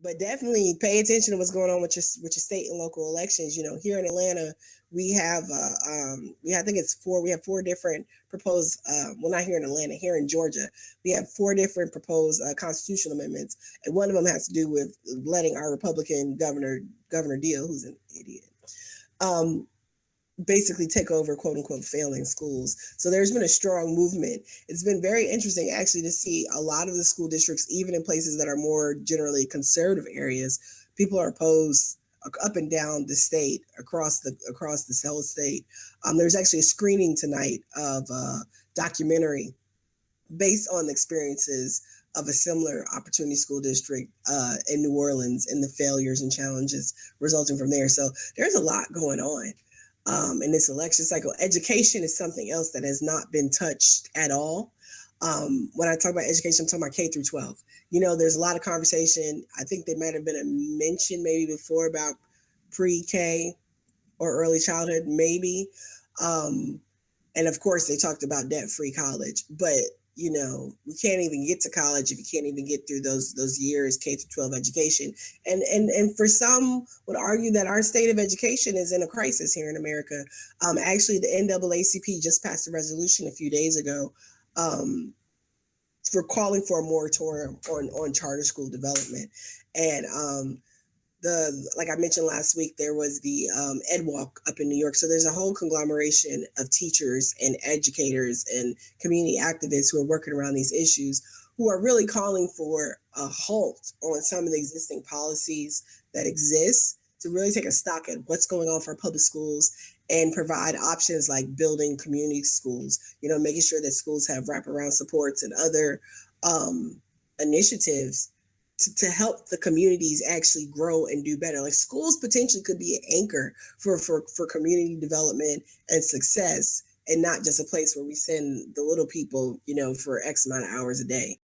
But definitely pay attention to what's going on with your state and local elections. You know, here in Atlanta, we have I think it's four. We have four different proposed. Well, not here in Atlanta. Here in Georgia, we have four different proposed constitutional amendments, and one of them has to do with letting our Republican Governor Deal, who's an idiot, um, basically take over quote unquote failing schools. So there's been a strong movement. It's been very interesting actually to see a lot of the school districts, even in places that are more generally conservative areas, people are opposed up and down the state, across the whole state. There's actually a screening tonight of a documentary based on the experiences of a similar opportunity school district in New Orleans and the failures and challenges resulting from there. So there's a lot going on in this election cycle. Education is something else that has not been touched at all. When I talk about education, I'm talking about K through 12. You know, there's a lot of conversation. I think there might have been a mention maybe before about pre-K or early childhood, maybe. And of course, they talked about debt-free college, but you know, we can't even get to college if you can't even get through those years K through 12 education. And for some would argue that our state of education is in a crisis here in America. Actually, the NAACP just passed a resolution a few days ago for calling for a moratorium on charter school development. And like I mentioned last week, there was the Ed Walk up in New York. So there's a whole conglomeration of teachers and educators and community activists who are working around these issues, who are really calling for a halt on some of the existing policies that exist, to really take a stock at what's going on for our public schools and provide options like building community schools, you know, making sure that schools have wraparound supports and other initiatives to help the communities actually grow and do better. Like schools potentially could be an anchor for community development and success, and not just a place where we send the little people, you know, for X amount of hours a day.